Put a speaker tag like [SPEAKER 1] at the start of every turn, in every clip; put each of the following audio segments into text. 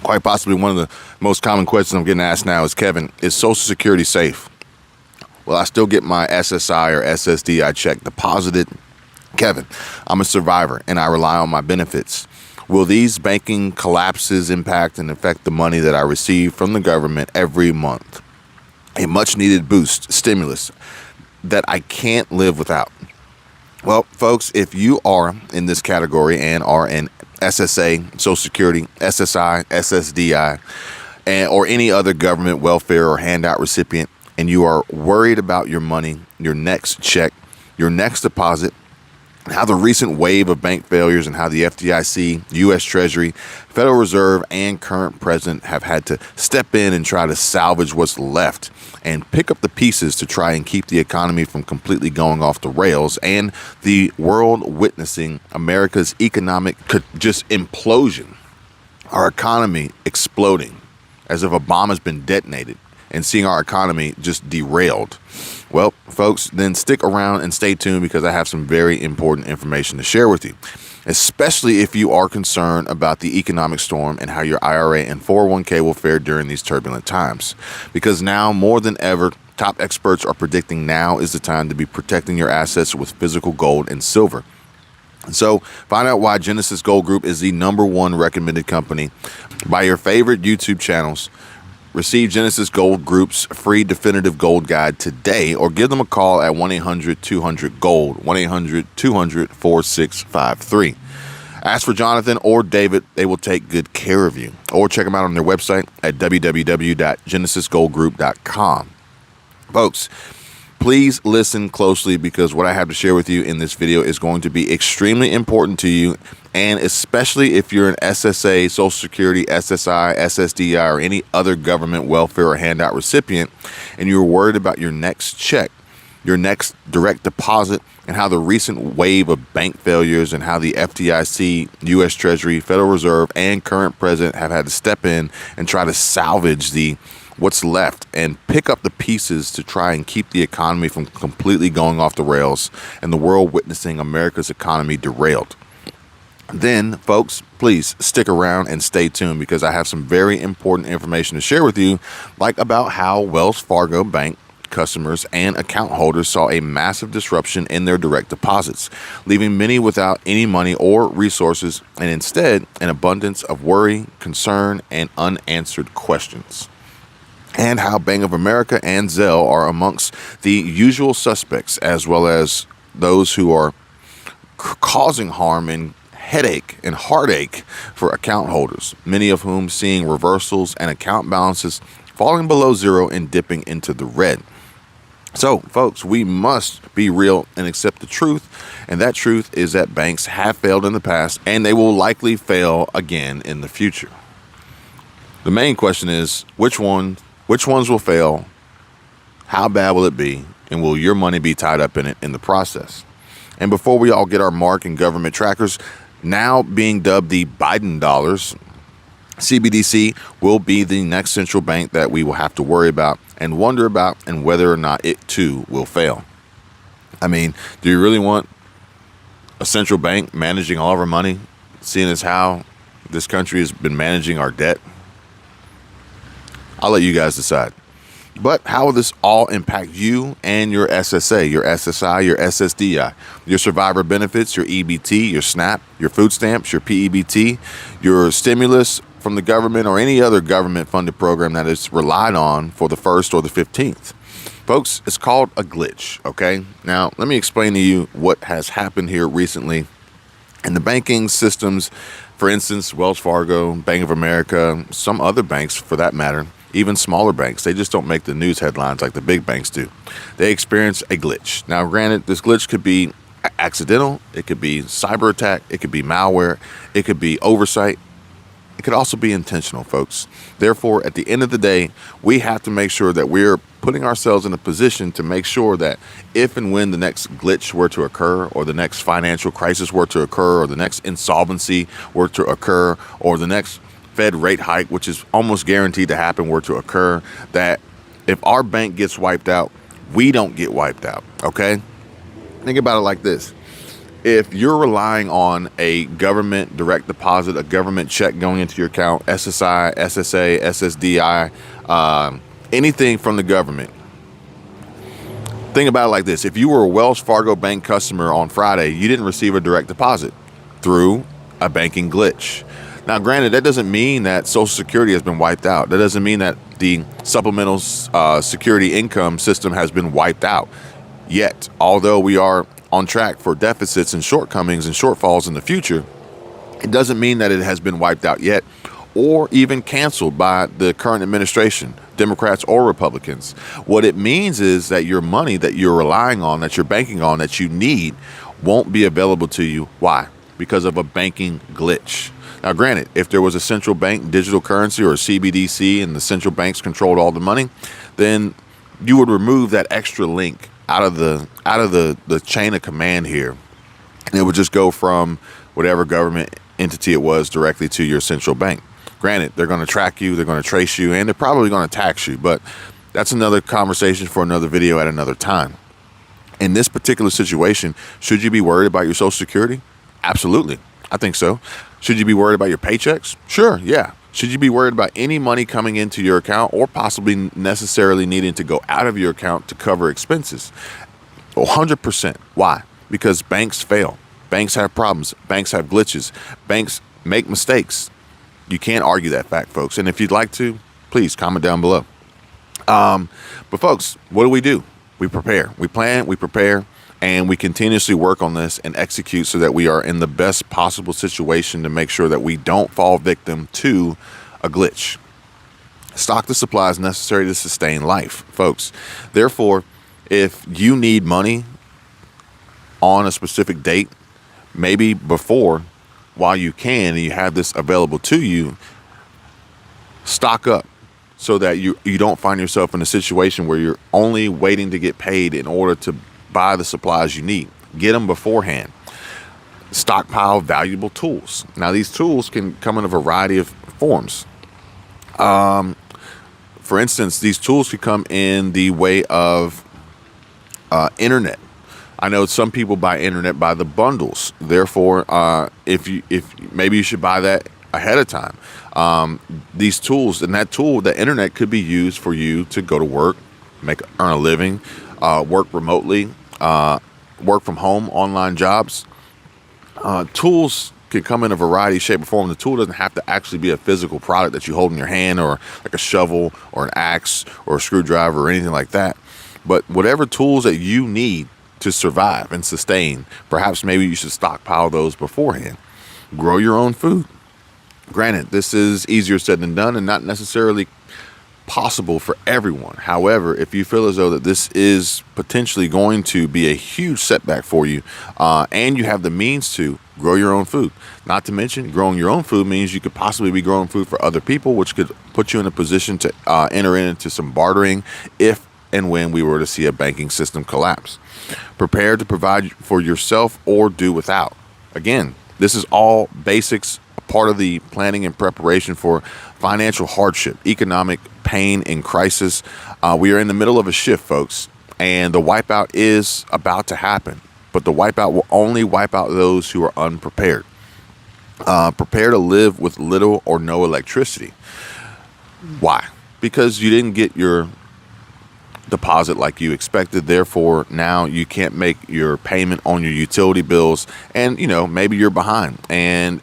[SPEAKER 1] Quite possibly one of the most common questions I'm getting asked now is, Kevin, is Social Security safe? Will I still get my SSI or SSDI check deposited? Kevin, I'm a survivor and I rely on my benefits. Will these banking collapses impact and affect the money that I receive from the government every month? A much needed boost, stimulus that I can't live without. Well, folks, if you are in this category and are an SSA, Social Security, SSI, SSDI, or any other government welfare or handout recipient, and you are worried about your money, your next check, your next deposit, how the recent wave of bank failures and how the FDIC, U.S. Treasury, Federal Reserve, and current president have had to step in and try to salvage what's left and pick up the pieces to try and keep the economy from completely going off the rails, and the world witnessing America's economic just implosion, our economy exploding as if a bomb has been detonated, and seeing our economy just derailed. Well, folks, then stick around and stay tuned because I have some very important information to share with you, especially if you are concerned about the economic storm and how your IRA and 401k will fare during these turbulent times. Because now more than ever, top experts are predicting now is the time to be protecting your assets with physical gold and silver. So find out why Genesis Gold Group is the #1 recommended company by your favorite YouTube channels. Receive Genesis Gold Group's free definitive gold guide today, or give them a call at 1-800-200-GOLD, 1-800-200-4653. Ask for Jonathan or David. They will take good care of you. Or check them out on their website at www.genesisgoldgroup.com. Folks, please listen closely because what I have to share with you in this video is going to be extremely important to you, and especially if you're an SSA, Social Security, SSI, SSDI, or any other government welfare or handout recipient, and you're worried about your next check, your next direct deposit, and how the recent wave of bank failures and how the FDIC, U.S. Treasury, Federal Reserve, and current president have had to step in and try to salvage what's left and pick up the pieces to try and keep the economy from completely going off the rails and the world witnessing America's economy derailed. Then, folks, please stick around and stay tuned because I have some very important information to share with you, like about how Wells Fargo Bank customers and account holders saw a massive disruption in their direct deposits, leaving many without any money or resources, and instead an abundance of worry, concern, and unanswered questions. And how Bank of America and Zelle are amongst the usual suspects, as well as those who are causing harm and headache and heartache for account holders, many of whom seeing reversals and account balances falling below zero and dipping into the red. So, folks, we must be real and accept the truth, and that truth is that banks have failed in the past, and they will likely fail again in the future. The main question is, which ones will fail, how bad will it be, and will your money be tied up in it in the process? And before we all get our mark in government trackers, now being dubbed the Biden dollars, CBDC will be the next central bank that we will have to worry about and wonder about, and whether or not it too will fail. I mean, do you really want a central bank managing all of our money, seeing as how this country has been managing our debt? I'll let you guys decide. But how will this all impact you and your SSA, your SSI, your SSDI, your survivor benefits, your EBT, your SNAP, your food stamps, your PEBT, your stimulus from the government, or any other government-funded program that is relied on for the 1st or the 15th? Folks, it's called a glitch, okay? Now, let me explain to you what has happened here recently in the banking systems. For instance, Wells Fargo, Bank of America, some other banks for that matter, even smaller banks, they just don't make the news headlines like the big banks do. They experience a glitch. Now, granted, this glitch could be accidental, it could be cyber attack, it could be malware, it could be oversight. It could also be intentional, folks. Therefore, at the end of the day, we have to make sure that we're putting ourselves in a position to make sure that if and when the next glitch were to occur, or the next financial crisis were to occur, or the next insolvency were to occur, or the next Fed rate hike, which is almost guaranteed to happen, were to occur, that if our bank gets wiped out, we don't get wiped out, okay? Think about it like this. If you're relying on a government direct deposit, a government check going into your account, SSI, SSA, SSDI, anything from the government, think about it like this. If you were a Wells Fargo bank customer on Friday, you didn't receive a direct deposit through a banking glitch. Now, granted, that doesn't mean that Social Security has been wiped out. That doesn't mean that the supplemental security income system has been wiped out yet. Although we are on track for deficits and shortcomings and shortfalls in the future, it doesn't mean that it has been wiped out yet or even canceled by the current administration, Democrats or Republicans. What it means is that your money that you're relying on, that you're banking on, that you need, won't be available to you. Why? Because of a banking glitch. Now, granted, if there was a central bank digital currency or a CBDC and the central banks controlled all the money, then you would remove that extra link out of the chain of command here, and it would just go from whatever government entity it was directly to your central bank. Granted, they're going to track you, they're going to trace you, and they're probably going to tax you, but that's another conversation for another video at another time. In this particular situation, should you be worried about your Social Security? Absolutely. I think so. Should you be worried about your paychecks? Sure, yeah. Should you be worried about any money coming into your account or possibly necessarily needing to go out of your account to cover expenses? 100%. Why? Because banks fail. Banks have problems. Banks have glitches. Banks make mistakes. You can't argue that fact, folks. And if you'd like to, please comment down below. But folks, what do? We prepare. We plan, we prepare, and we continuously work on this and execute so that we are in the best possible situation to make sure that we don't fall victim to a glitch. Stock the supplies necessary to sustain life, folks. Therefore, if you need money on a specific date, maybe before, while you can, and you have this available to you, stock up so that you don't find yourself in a situation where you're only waiting to get paid in order to buy the supplies you need. Get them beforehand. Stockpile valuable tools. Now, these tools can come in a variety of forms. For instance, these tools could come in the way of internet. I know some people buy internet by the bundles. Therefore, if maybe you should buy that ahead of time. These tools and the internet could be used for you to go to work, earn a living, work remotely, work from home, online jobs. Tools can come in a variety of shape or form. The tool doesn't have to actually be a physical product that you hold in your hand, or like a shovel or an axe or a screwdriver or anything like that. But whatever tools that you need to survive and sustain, perhaps maybe you should stockpile those beforehand. Grow your own food. Granted, this is easier said than done and not necessarily possible for everyone. However, if you feel as though that this is potentially going to be a huge setback for you, and you have the means to grow your own food, not to mention growing your own food means you could possibly be growing food for other people, which could put you in a position to enter into some bartering if and when we were to see a banking system collapse. Prepare to provide for yourself or do without. Again, this is all basics, part of the planning and preparation for financial hardship, economic pain, and crisis. We are in the middle of a shift, folks, and the wipeout is about to happen. But the wipeout will only wipe out those who are unprepared. Prepare to live with little or no electricity. Why? Because you didn't get your deposit like you expected. Therefore, now you can't make your payment on your utility bills, and maybe you're behind and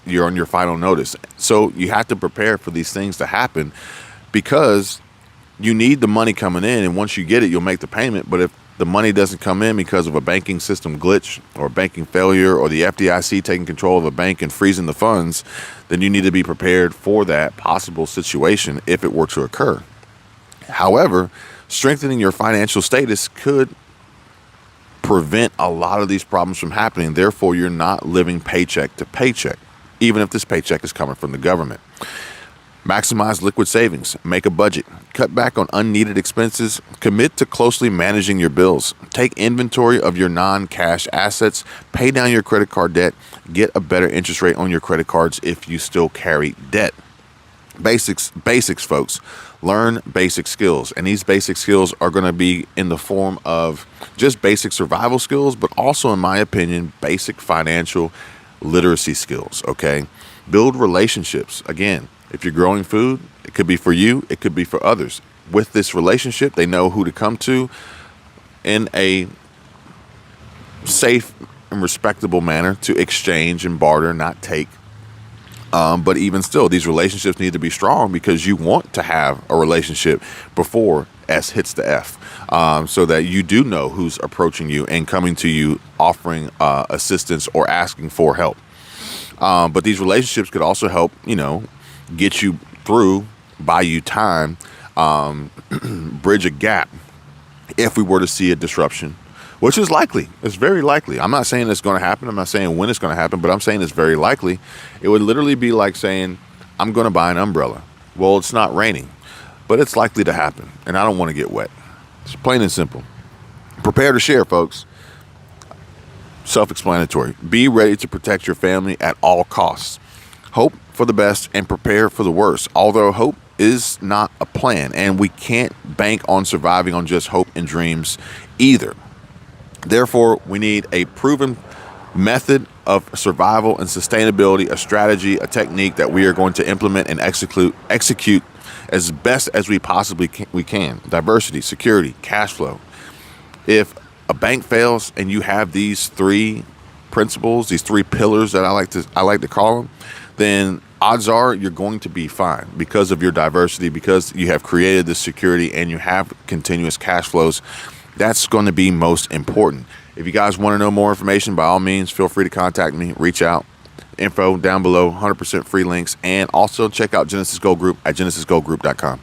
[SPEAKER 1] you're on your final notice. So you have to prepare for these things to happen, because you need the money coming in, and once you get it, you'll make the payment. But if the money doesn't come in because of a banking system glitch or a banking failure, or the FDIC taking control of a bank and freezing the funds, then you need to be prepared for that possible situation if it were to occur. However, strengthening your financial status could prevent a lot of these problems from happening. Therefore, you're not living paycheck to paycheck, even if this paycheck is coming from the government. Maximize liquid savings. Make a budget. Cut back on unneeded expenses. Commit to closely managing your bills. Take inventory of your non-cash assets. Pay down your credit card debt. Get a better interest rate on your credit cards if you still carry debt. Basics, folks. Learn basic skills. And these basic skills are going to be in the form of just basic survival skills, but also, in my opinion, basic financial literacy skills. Okay. Build relationships. Again, if you're growing food, it could be for you, it could be for others. With this relationship, they know who to come to in a safe and respectable manner to exchange and barter, not take. But even still, these relationships need to be strong because you want to have a relationship before S hits the F, so that you do know who's approaching you and coming to you, offering assistance or asking for help. But these relationships could also help, get you through, buy you time, bridge a gap if we were to see a disruption, which is likely. It's very likely. I'm not saying it's going to happen. I'm not saying when it's going to happen, but I'm saying it's very likely. It would literally be like saying, I'm going to buy an umbrella. Well, it's not raining, but it's likely to happen, and I don't want to get wet. It's plain and simple. Prepare to share, folks. Self-explanatory. Be ready to protect your family at all costs. Hope for the best and prepare for the worst. Although hope is not a plan, and we can't bank on surviving on just hope and dreams either. Therefore, we need a proven method of survival and sustainability, a strategy, a technique that we are going to implement and execute as best as we possibly can. Diversity, security, cash flow. If a bank fails and you have these three principles, these three pillars that I like to call them, then odds are you're going to be fine because of your diversity, because you have created this security and you have continuous cash flows. That's going to be most important. If you guys want to know more information, by all means, feel free to contact me, reach out. Info down below, 100% free links, and also check out Genesis Gold Group at genesisgoldgroup.com.